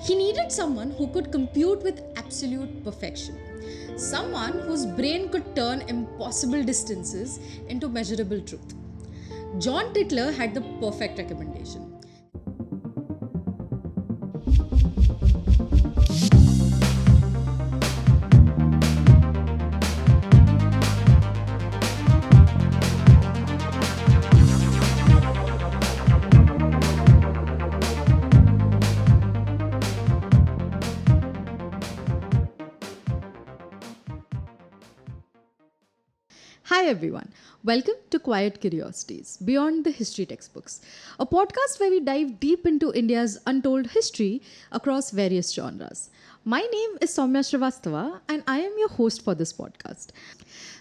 He needed someone who could compute with absolute perfection. Someone whose brain could turn impossible distances into measurable truth. John Tytler had the perfect recommendation. Hi everyone, welcome to Quiet Curiosities Beyond the History Textbooks, a podcast where we dive deep into India's untold history across various genres. My name is Soumya Srivastava and I am your host for this podcast.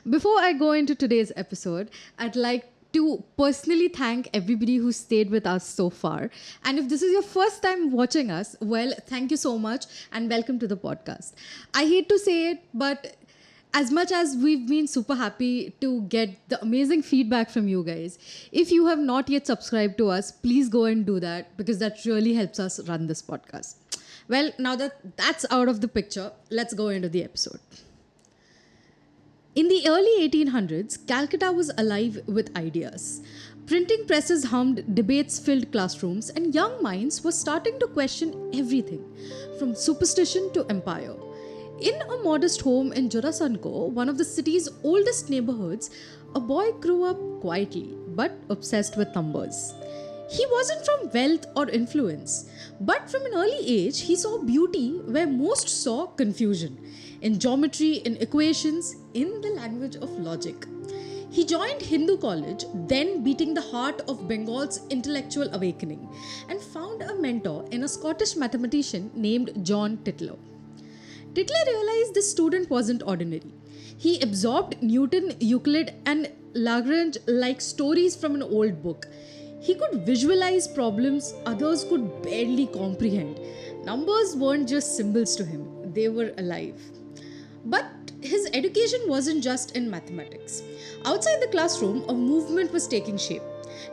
Before I go into today's episode, I'd like to personally thank everybody who stayed with us so far. And if this is your first time watching us, well, thank you so much and welcome to the podcast. I hate to say it, but as much as we've been super happy to get the amazing feedback from you guys, if you have not yet subscribed to us, please go and do that because that really helps us run this podcast. Well, now that that's out of the picture, let's go into the episode. In the early 1800s, Calcutta was alive with ideas. Printing presses hummed, debates filled classrooms, and young minds were starting to question everything, from superstition to empire. In a modest home in Jorasanko, one of the city's oldest neighborhoods, a boy grew up quietly but obsessed with numbers. He wasn't from wealth or influence, but from an early age he saw beauty where most saw confusion, in geometry, in equations, in the language of logic. He joined Hindu college, then beating the heart of Bengal's intellectual awakening, and found a mentor in a Scottish mathematician named John Tytler. Tytler realized this student wasn't ordinary. He absorbed Newton, Euclid, and Lagrange like stories from an old book. He could visualize problems others could barely comprehend. Numbers weren't just symbols to him, they were alive. But his education wasn't just in mathematics. Outside the classroom, a movement was taking shape,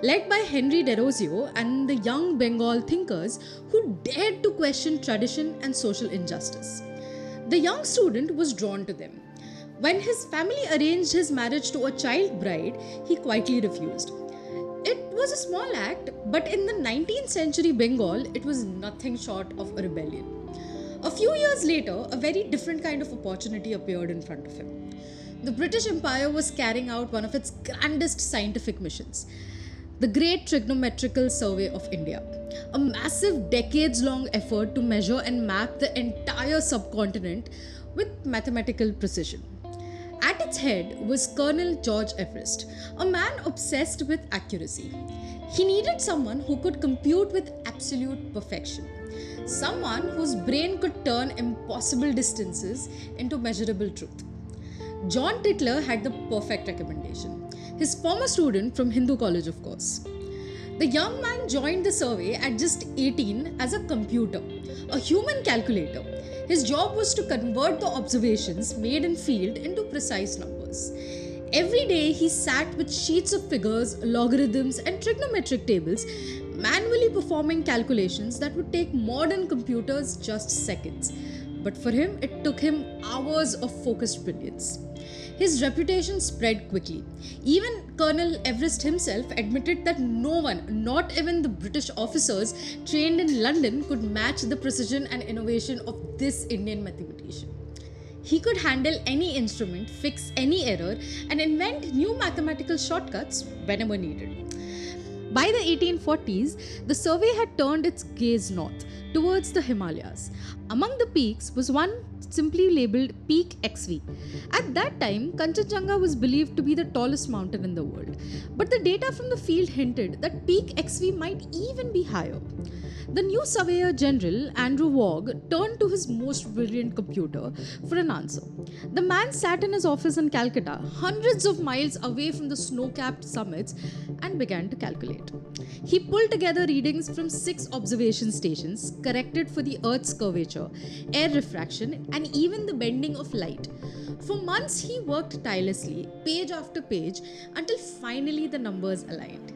led by Henry Derozio and the young Bengal thinkers who dared to question tradition and social injustice. The young student was drawn to them. When his family arranged his marriage to a child bride, he quietly refused. It was a small act, but in the 19th century Bengal, it was nothing short of a rebellion. A few years later, a very different kind of opportunity appeared in front of him. The British Empire was carrying out one of its grandest scientific missions, the Great Trigonometrical Survey of India, a massive decades-long effort to measure and map the entire subcontinent with mathematical precision. At its head was Colonel George Everest, a man obsessed with accuracy. He needed someone who could compute with absolute perfection, someone whose brain could turn impossible distances into measurable truth. John Tytler had the perfect recommendation, his former student from Hindu college, of course. The young man joined the survey at just 18 as a computer, a human calculator. His job was to convert the observations made in field into precise numbers. Every day he sat with sheets of figures, logarithms, and trigonometric tables, manually performing calculations that would take modern computers just seconds. But for him, it took him hours of focused brilliance. His reputation spread quickly. Even Colonel Everest himself admitted that no one, not even the British officers trained in London, could match the precision and innovation of this Indian mathematician. He could handle any instrument, fix any error, and invent new mathematical shortcuts whenever needed. By the 1840s, the survey had turned its gaze north, towards the Himalayas. Among the peaks was one simply labeled Peak XV. At that time, Kanchenjunga was believed to be the tallest mountain in the world, but the data from the field hinted that Peak XV might even be higher. The new Surveyor General, Andrew Waugh, turned to his most brilliant computer for an answer. The man sat in his office in Calcutta, hundreds of miles away from the snow-capped summits, and began to calculate. He pulled together readings from 6 observation stations, corrected for the Earth's curvature, air refraction, and even the bending of light. For months, he worked tirelessly, page after page, until finally the numbers aligned.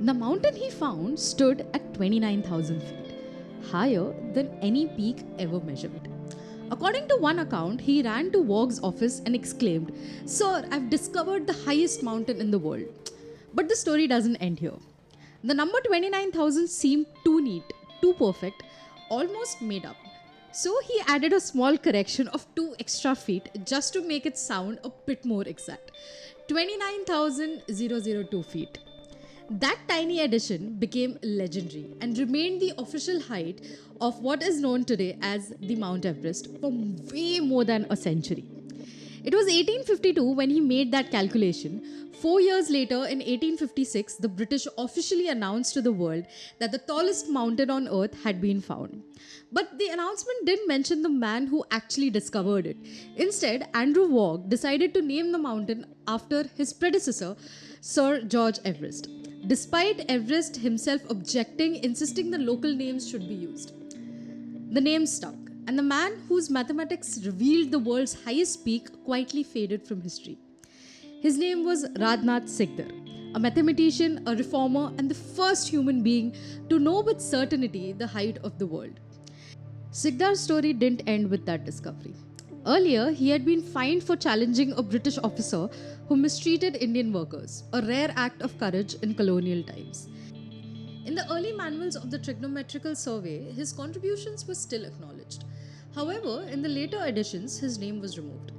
The mountain he found stood at 29,000 feet. higher than any peak ever measured. According to one account, he ran to Vogue's office and exclaimed, "Sir, I've discovered the highest mountain in the world." But the story doesn't end here. The number 29,000 seemed too neat, too perfect, almost made up. So he added a small correction of 2 extra feet just to make it sound a bit more exact. 29,002 feet. That tiny addition became legendary and remained the official height of what is known today as the Mount Everest for way more than a century. It was 1852 when he made that calculation. 4 years later, in 1856, the British officially announced to the world that the tallest mountain on earth had been found. But the announcement didn't mention the man who actually discovered it. Instead, Andrew Vogue decided to name the mountain after his predecessor, Sir George Everest, despite Everest himself objecting, insisting the local names should be used. The name stuck, and the man whose mathematics revealed the world's highest peak quietly faded from history. His name was Radhanath Sikdar, a mathematician, a reformer, and the first human being to know with certainty the height of the world. Sikdar's story didn't end with that discovery. Earlier, he had been fined for challenging a British officer who mistreated Indian workers, a rare act of courage in colonial times. In the early manuals of the Trigonometrical Survey, his contributions were still acknowledged. However, in the later editions, his name was removed.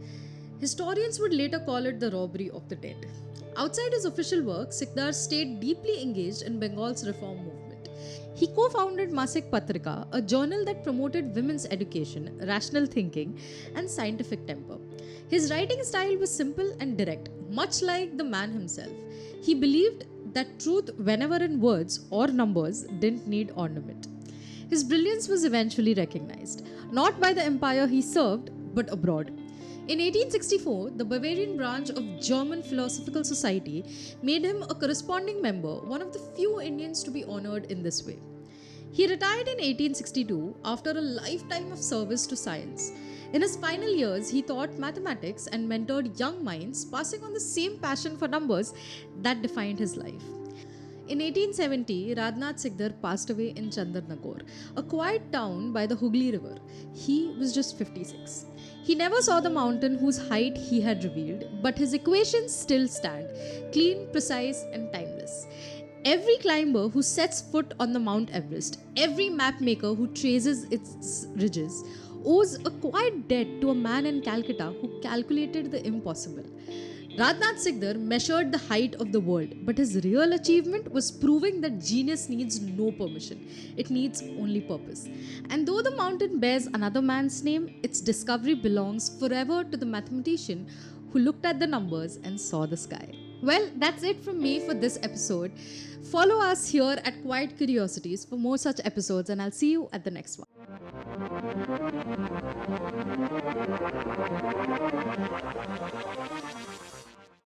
Historians would later call it the robbery of the dead. Outside his official work, Sikdar stayed deeply engaged in Bengal's reform movement. He co-founded Masik Patrika, a journal that promoted women's education, rational thinking, and scientific temper. His writing style was simple and direct, much like the man himself. He believed that truth, whenever in words or numbers, didn't need ornament. His brilliance was eventually recognized, not by the empire he served, but abroad. In 1864, the Bavarian branch of German Philosophical Society made him a corresponding member, one of the few Indians to be honored in this way. He retired in 1862 after a lifetime of service to science. In his final years, he taught mathematics and mentored young minds, passing on the same passion for numbers that defined his life. In 1870, Radhanath Sikdar passed away in Chandarnagore, a quiet town by the Hooghly River. He was just 56. He never saw the mountain whose height he had revealed, but his equations still stand, clean, precise, and timeless. Every climber who sets foot on the Mount Everest, every map maker who traces its ridges, owes a quiet debt to a man in Calcutta who calculated the impossible. Radhanath Sikdar measured the height of the world, but his real achievement was proving that genius needs no permission. It needs only purpose. And though the mountain bears another man's name, its discovery belongs forever to the mathematician who looked at the numbers and saw the sky. Well, that's it from me for this episode. Follow us here at Quiet Curiosities for more such episodes, and I'll see you at the next one.